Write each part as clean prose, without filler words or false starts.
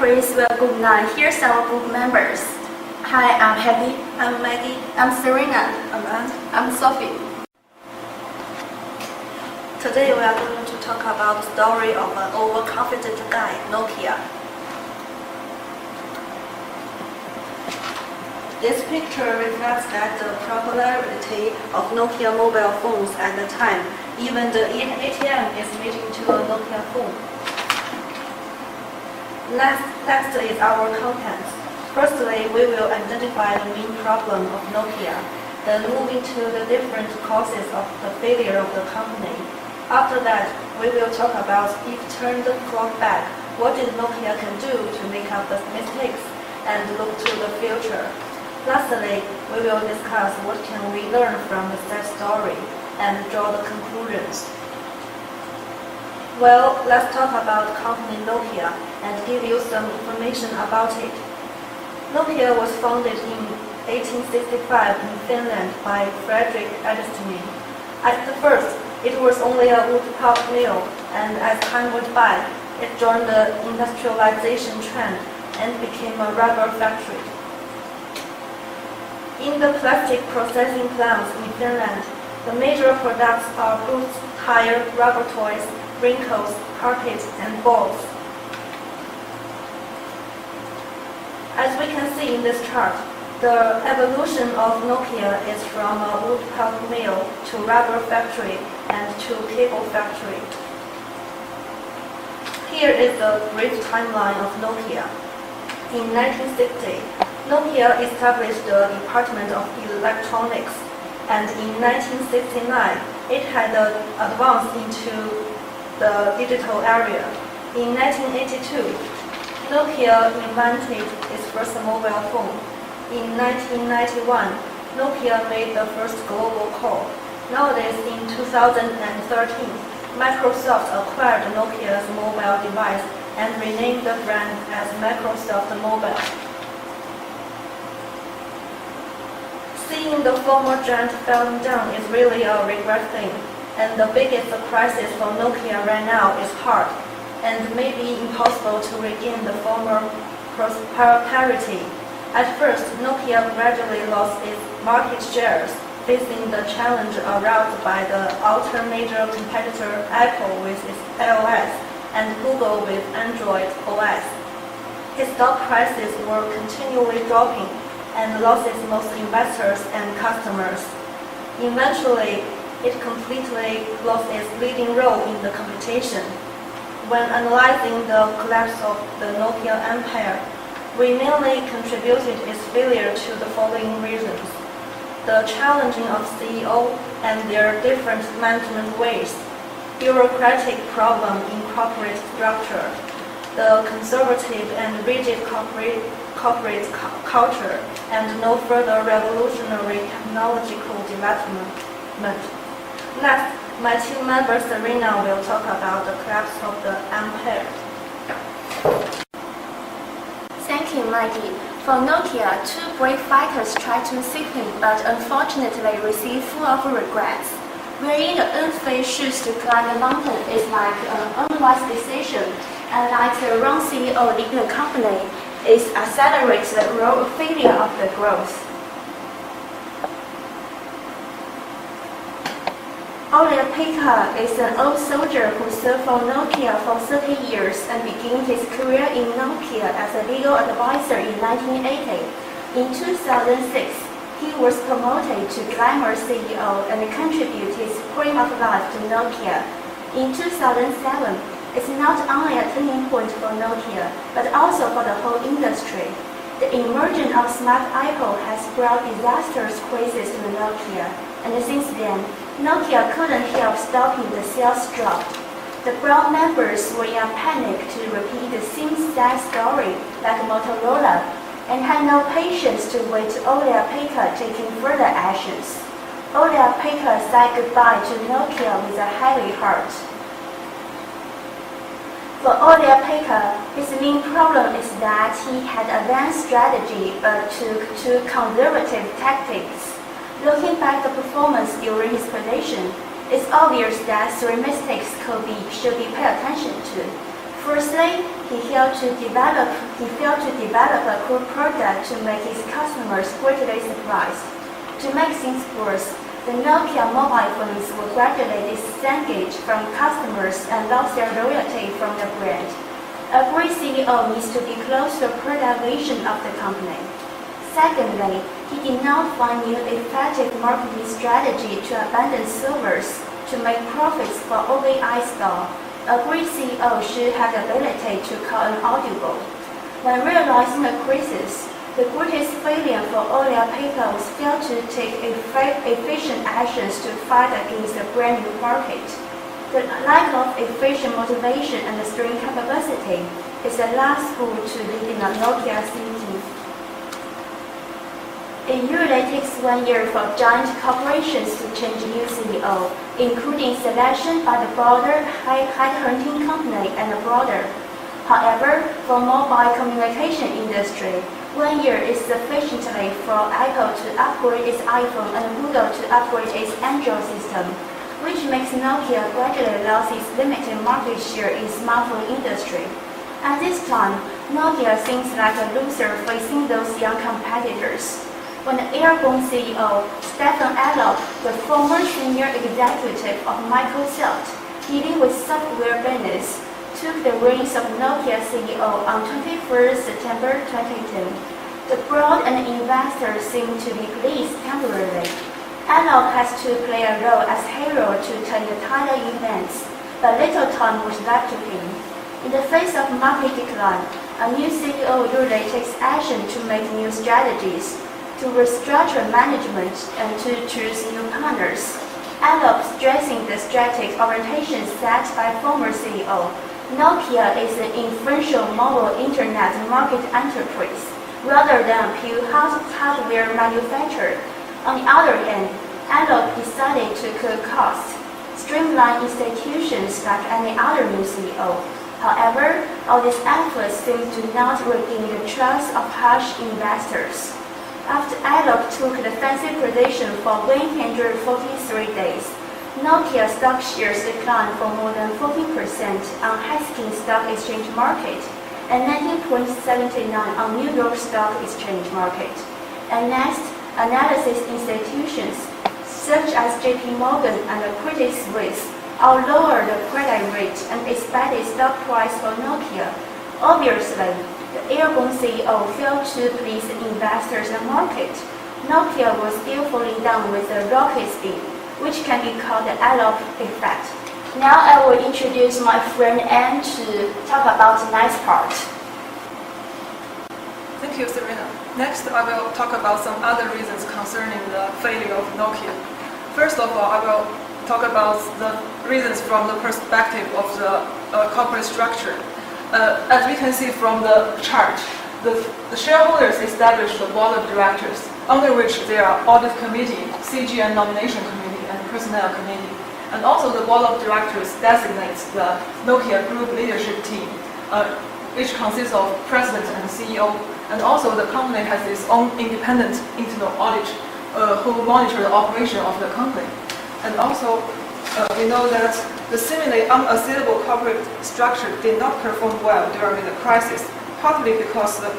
please. Well, good night. Here's our group members. Hi, I'm Happy. I'm Maggie. I'm Serena. I'm Anne. I'm Sophie. Today we are going to talk about the story of an overconfident guy, Nokia. This picture reflects that the popularity of Nokia mobile phones at the time. Even the ATM is switching to a Nokia phone. Next is our content. Firstly, we will identify the main problem of Nokia, then moving to the different causes of the failure of the company. After that, we will talk about if turn the clock back, what did Nokia can do to make up the mistakes and look to the future. Lastly, we will discuss what can we learn from the sad story and draw the conclusions. Well, let's talk about company Nokia and give you some information about it. Nokia was founded in 1865 in Finland by Frederick Edison. At the first, it was only a wood pulp mill, and as time went by, it joined the industrialization trend and became a rubber factory. In the plastic processing plants in Finland, the major products are boots, tire, rubber toys, wrinkles, carpets, and balls. As we can see in this chart, the evolution of Nokia is from a wood pulp mill to rubber factory and to cable factory. Here is the brief timeline of Nokia. In 1960, Nokia established the Department of Electronics, and in 1969, it had advanced into the digital area. In 1982, Nokia invented its first mobile phone. In 1991, Nokia made the first global call. Nowadays, in 2013, Microsoft acquired Nokia's mobile device and renamed the brand as Microsoft Mobile. Seeing the former giant falling down is really a regret thing, and the biggest crisis for Nokia right now is hard, and maybe impossible to regain the former prosperity. At first, Nokia gradually lost its market shares, facing the challenge aroused by the outer major competitor Apple with its iOS and Google with Android OS. Its stock prices were continually dropping and lost its most investors and customers. Eventually, it completely lost its leading role in the competition. When analyzing the collapse of the Nokia empire, we mainly contributed its failure to the following reasons: the challenging of CEO and their different management ways, bureaucratic problem in corporate structure, the conservative and rigid corporate culture, and no further revolutionary technological development. Next, my team member Serena will talk about the collapse of the empire. Thank you, Maggie. For Nokia, two brave fighters tried to save him, but unfortunately received full of regrets. Wearing the unfit shoes to climb the mountain is like an unwise decision, and like the wrong CEO leading the company, it accelerates the road failure of the growth. Oleg Pekka is an old soldier who served for Nokia for 30 years and began his career in Nokia as a legal advisor in 1980. In 2006, he was promoted to Glamour CEO and contributed his cream of life to Nokia. In 2007, it's not only a turning point for Nokia, but also for the whole industry. The emergence of Smart Apple has brought disastrous crises to Nokia, and since then, Nokia couldn't help stopping the sales drop. The board members were in panic to repeat the same sad story like Motorola, and had no patience to wait Oleg Pekka taking further actions. Oleg Pekka said goodbye to Nokia with a heavy heart. For Oleg Pekka, his main problem is that he had advanced strategy but took too conservative tactics. Looking back the performance during his position, it's obvious that three mistakes should be paid attention to. Firstly, he failed to develop a cool product to make his customers greatly surprised. To make things worse, the Nokia mobile phones were gradually disengaged from customers and lost their loyalty from the brand. A great CEO needs to disclose the product vision of the company. Secondly, he did not find new effective marketing strategy to abandon servers to make profits for OVI store. A great CEO should have the ability to call an audible. When realizing a crisis, the greatest failure for earlier people was failed to take efficient actions to fight against the brand new market. The lack of efficient motivation and the steering capacity is the last school to leading a Nokia thinking. It usually takes 1 year for giant corporations to change new CEO, including selection by the broader headhunting company and the broader. However, for mobile communication industry, 1 year is sufficiently for Apple to upgrade its iPhone and Google to upgrade its Android system, which makes Nokia gradually lose its limited market share in smartphone industry. At this time, Nokia seems like a loser facing those young competitors. When the airborne CEO, Stefan Elop, the former senior executive of Microsoft, dealing with software business, took the reins of Nokia CEO on 21st September 2010. The board and investors seem to be pleased temporarily. Elop has to play a role as hero to turn the tidal events, but little time was left to him. In the face of market decline, a new CEO usually takes action to make new strategies, to restructure management, and to choose new partners. Elop stressing the strategic orientation set by former CEO. Nokia is an influential mobile internet market enterprise, rather than a pure hardware manufacturer. On the other hand, Elop decided to cut costs, streamline institutions like any other new CEO. However, all these efforts seem to not regain the trust of harsh investors. After Elop took the fancy position for 143 days, Nokia stock shares declined for more than 14% on Helsinki Stock Exchange Market and 19.79 on New York Stock Exchange Market. And next, analysis institutions such as JP Morgan and Credit Suisse all lowered the credit rate and expected stock price for Nokia. Obviously, the airborne CEO failed to please the investors and market. Nokia was still falling down with a rocket speed, which can be called the Elop effect. Now I will introduce my friend Anne to talk about the next part. Thank you, Serena. Next, I will talk about some other reasons concerning the failure of Nokia. First of all, I will talk about the reasons from the perspective of the corporate structure. As we can see from the chart, the shareholders established the board of directors, under which there are audit committee, CG and nomination committee, and personnel committee. And also the board of directors designates the Nokia group leadership team, which consists of president and CEO. And also the company has its own independent internal audit who monitor the operation of the company. And also we know that the seemingly unassailable corporate structure did not perform well during the crisis, partly because the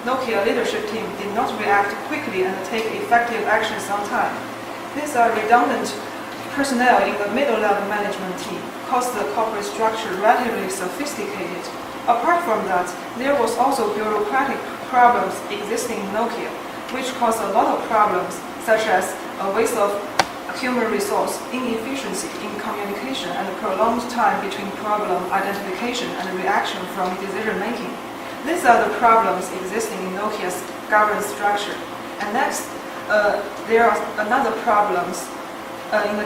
Nokia leadership team did not react quickly and take effective actions on time. These are redundant personnel in the middle-level management team caused the corporate structure relatively sophisticated. Apart from that, there was also bureaucratic problems existing in Nokia, which caused a lot of problems, such as a waste of human resource, inefficiency in communication, and prolonged time between problem identification and reaction from decision making. These are the problems existing in Nokia's governance structure. And next, there are another problems in the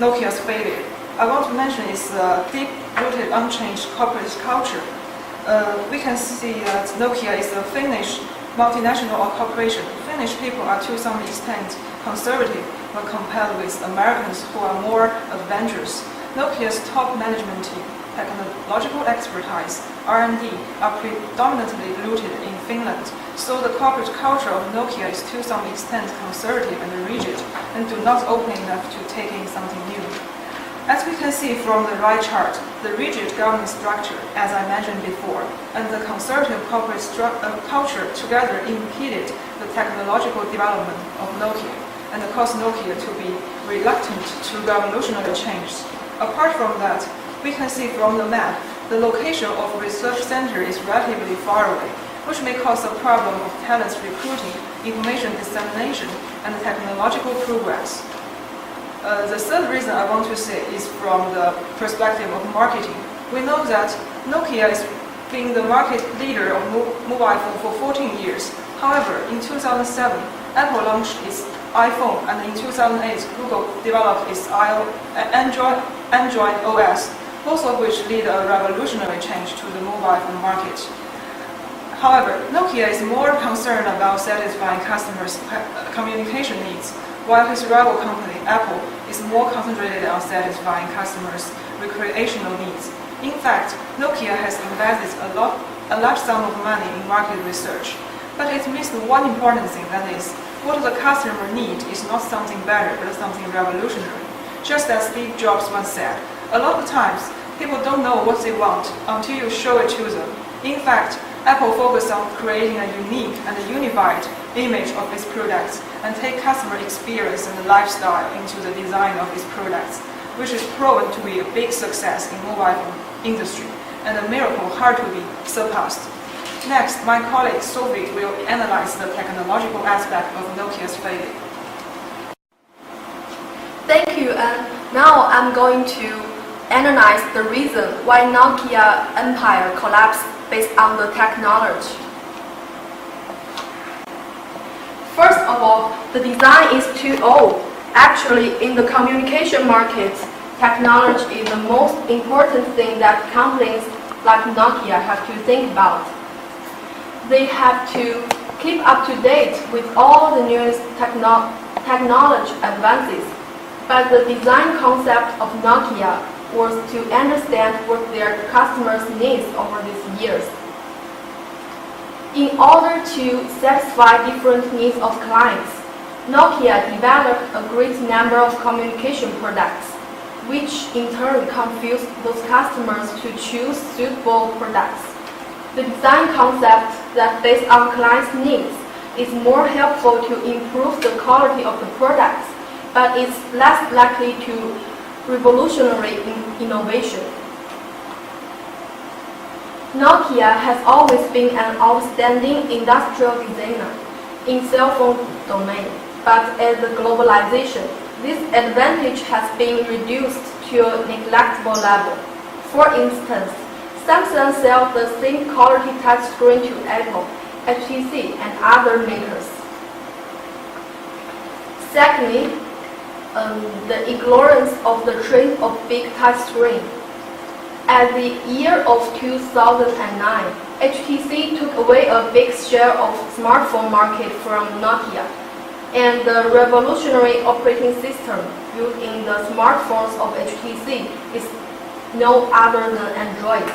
Nokia's failure. I want to mention is deep-rooted, unchanged corporate culture. We can see that Nokia is a Finnish multinational corporation. Finnish people are to some extent conservative when compared with Americans who are more adventurous. Nokia's top management team, technological expertise, R&D are predominantly rooted in Finland, so the corporate culture of Nokia is to some extent conservative and rigid and do not open enough to take in something new. As we can see from the right chart, the rigid governance structure, as I mentioned before, and the conservative corporate culture together impeded the technological development of Nokia and caused Nokia to be reluctant to revolutionary change. Apart from that, we can see from the map, the location of research center is relatively far away, which may cause a problem of talents recruiting, information dissemination, and technological progress. The third reason I want to say is from the perspective of marketing. We know that Nokia has been the market leader of mobile phone for 14 years. However, in 2007, Apple launched its iPhone, and in 2008, Google developed its Android OS, both of which lead a revolutionary change to the mobile phone market. However, Nokia is more concerned about satisfying customers' communication needs, while his rival company, Apple, is more concentrated on satisfying customers' recreational needs. In fact, Nokia has invested a large sum of money in market research, but it missed one important thing, that is, what the customer needs is not something better, but something revolutionary. Just as Steve Jobs once said, a lot of times, people don't know what they want until you show it to them. In fact, Apple focused on creating a unique and a unified image of its products and take customer experience and lifestyle into the design of its products, which is proven to be a big success in mobile phone industry and a miracle hard to be surpassed. Next, my colleague Sophie will analyze the technological aspect of Nokia's failure. Thank you, and now I'm going to analyze the reason why Nokia empire collapsed based on the technology. First of all, the design is too old. Actually, in the communication market, technology is the most important thing that companies like Nokia have to think about. They have to keep up to date with all the newest technology advances. But the design concept of Nokia was to understand what their customers' needs over these years. In order to satisfy different needs of clients, Nokia developed a great number of communication products, which in turn confused those customers to choose suitable products. The design concept that based on clients' needs is more helpful to improve the quality of the products, but it's less likely to revolutionary innovation. Nokia has always been an outstanding industrial designer in cell phone domain, but as the globalization, this advantage has been reduced to a neglectable level. For instance, Samsung sells the same quality touchscreen to Apple, HTC, and other makers. Secondly, the ignorance of the trend of big touchscreen. At the year of 2009, HTC took away a big share of smartphone market from Nokia, and the revolutionary operating system used in the smartphones of HTC is no other than Android.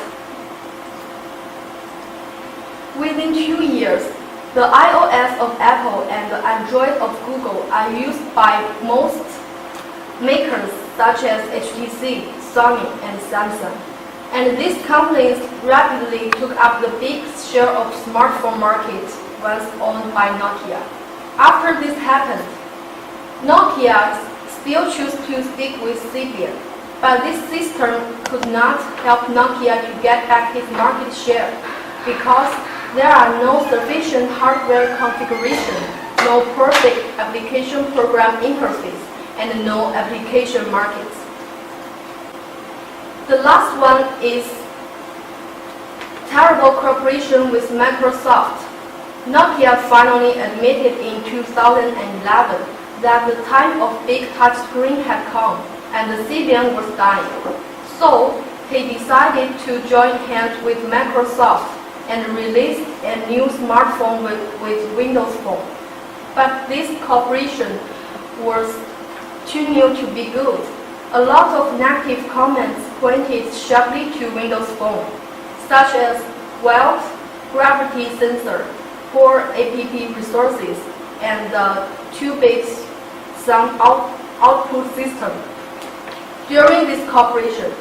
Within 2 years, the iOS of Apple and the Android of Google are used by most makers such as HTC, Sony, and Samsung. And these companies rapidly took up the big share of smartphone market once owned by Nokia. After this happened, Nokia still chose to stick with Symbian, but this system could not help Nokia to get back its market share because there are no sufficient hardware configuration, no perfect application program interface, and no application markets. The last one is terrible cooperation with Microsoft. Nokia finally admitted in 2011 that the time of big touchscreen had come and the Symbian was dying. So he decided to join hands with Microsoft and released a new smartphone with Windows Phone. But this cooperation was too new to be good. A lot of negative comments pointed sharply to Windows Phone, such as wealth, gravity sensor, poor app resources, and the 2-bit sound output system. During this cooperation,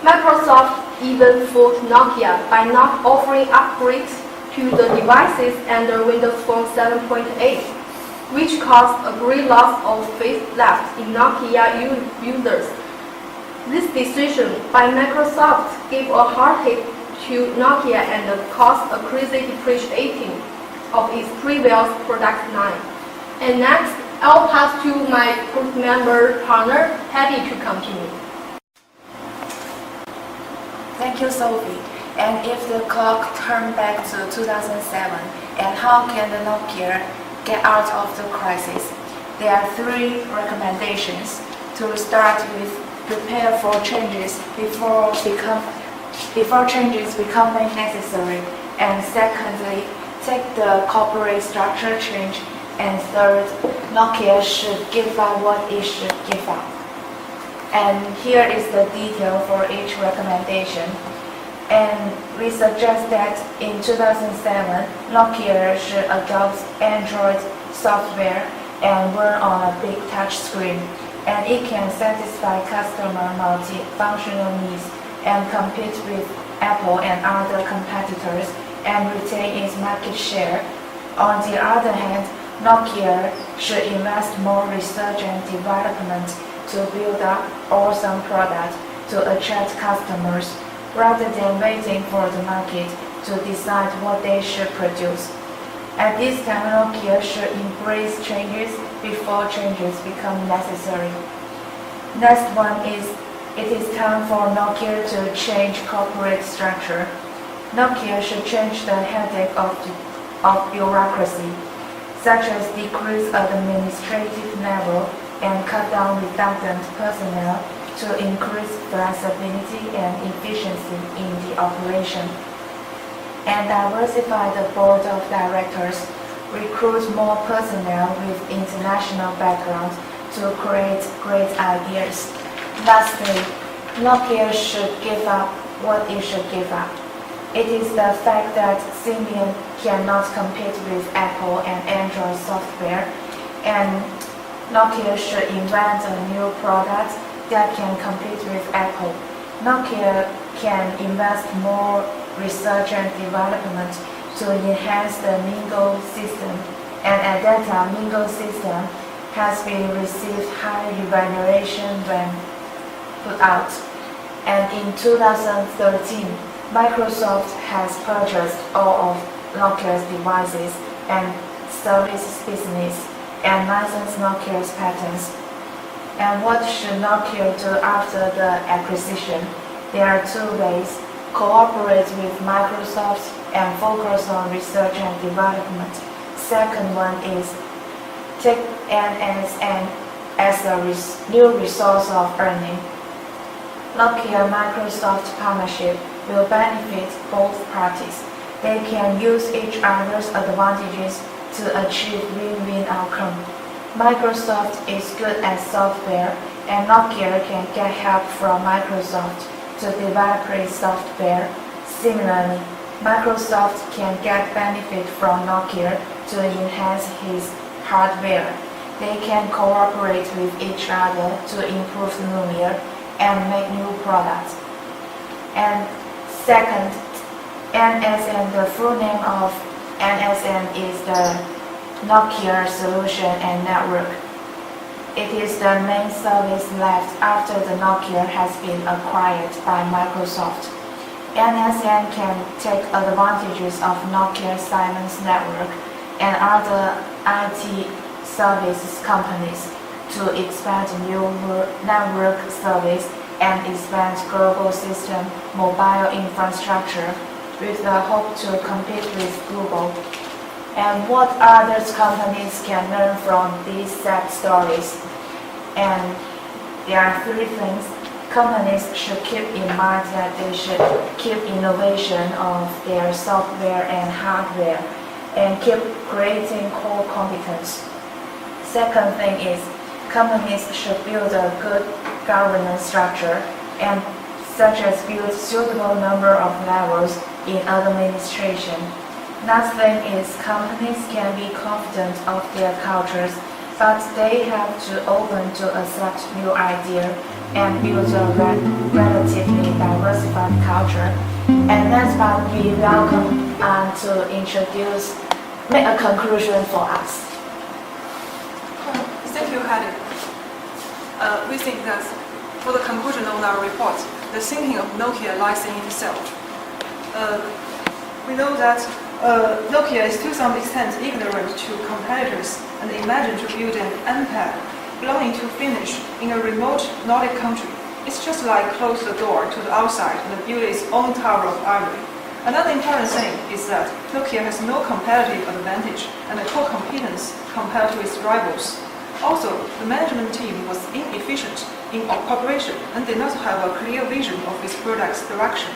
Microsoft even fought Nokia by not offering upgrades to the devices under Windows Phone 7.8, which caused a great loss of faith left in Nokia users. This decision by Microsoft gave a hard hit to Nokia and caused a crazy depreciating of its previous product line. And next, I'll pass to my group member partner, Patty, to continue. Thank you, Sophie. And if the clock turned back to 2007, and how can the Nokia get out of the crisis? There are 3 recommendations. To start with, prepare for changes before changes becoming necessary. And secondly, take the corporate structure change. And third, Nokia should give up what it should give up. And here is the detail for each recommendation. And we suggest that in 2007, Nokia should adopt Android software and work on a big touch screen. And it can satisfy customer multifunctional needs and compete with Apple and other competitors and retain its market share. On the other hand, Nokia should invest more research and development to build up awesome products to attract customers, rather than waiting for the market to decide what they should produce. At this time, Nokia should embrace changes before changes become necessary. Next one is, it is time for Nokia to change corporate structure. Nokia should change the headache of bureaucracy, such as decrease administrative level and cut down redundant personnel to increase flexibility and efficiency in the operation. And diversify the board of directors, recruit more personnel with international backgrounds to create great ideas. Lastly, Nokia should give up what it should give up. It is the fact that Symbian cannot compete with Apple and Android software, and Nokia should invent a new product that can compete with Apple. Nokia can invest more research and development to enhance the Mingo system, and at that time, Mingo system has been received high evaluation when put out. And in 2013, Microsoft has purchased all of Nokia's devices and service business and licensed Nokia's patents. And what should Nokia do after the acquisition? There are 2 ways: cooperate with Microsoft and focus on research and development. Second one is take NSN as a new resource of earning. Nokia-Microsoft partnership will benefit both parties. They can use each other's advantages to achieve win-win outcome. Microsoft is good at software, and Nokia can get help from Microsoft to develop its software. Similarly, Microsoft can get benefit from Nokia to enhance his hardware. They can cooperate with each other to improve Lumia and make new products. And second, NSN, the full name of NSN is the Nokia Solution and Network. It is the main service left after the Nokia has been acquired by Microsoft. NSN can take advantages of Nokia Siemens Network and other IT services companies to expand new network service and expand global system mobile infrastructure with the hope to compete with Google. And what other companies can learn from these sad stories? And there are 3 things. Companies should keep in mind that they should keep innovation of their software and hardware and keep creating core competence. Second thing is, companies should build a good governance structure and such as build suitable number of levels in administration. Last thing is, companies can be confident of their cultures, but they have to open to accept new ideas and build a relatively diversified culture. And last but we welcome to make a conclusion for us. Thank you, Hadi. We think that for the conclusion of our report, the thinking of Nokia lies in itself. We know that Nokia is to some extent ignorant to competitors and imagined to build an empire belonging to Finnish in a remote Nordic country. It's just like close the door to the outside and build its own tower of ivory. Another important thing is that Nokia has no competitive advantage and a core competence compared to its rivals. Also, the management team was inefficient in cooperation and did not have a clear vision of its product's direction.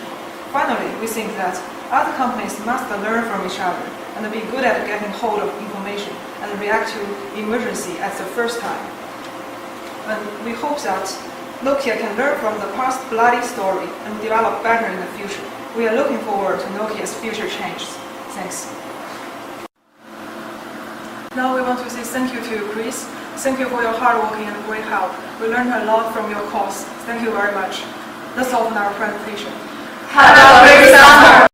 Finally, we think that other companies must learn from each other and be good at getting hold of information and react to emergency at the first time. And we hope that Nokia can learn from the past bloody story and develop better in the future. We are looking forward to Nokia's future changes. Thanks. Now we want to say thank you to you, Chris. Thank you for your hard working and great help. We learned a lot from your course. Thank you very much. That's all for our presentation. Have a great summer!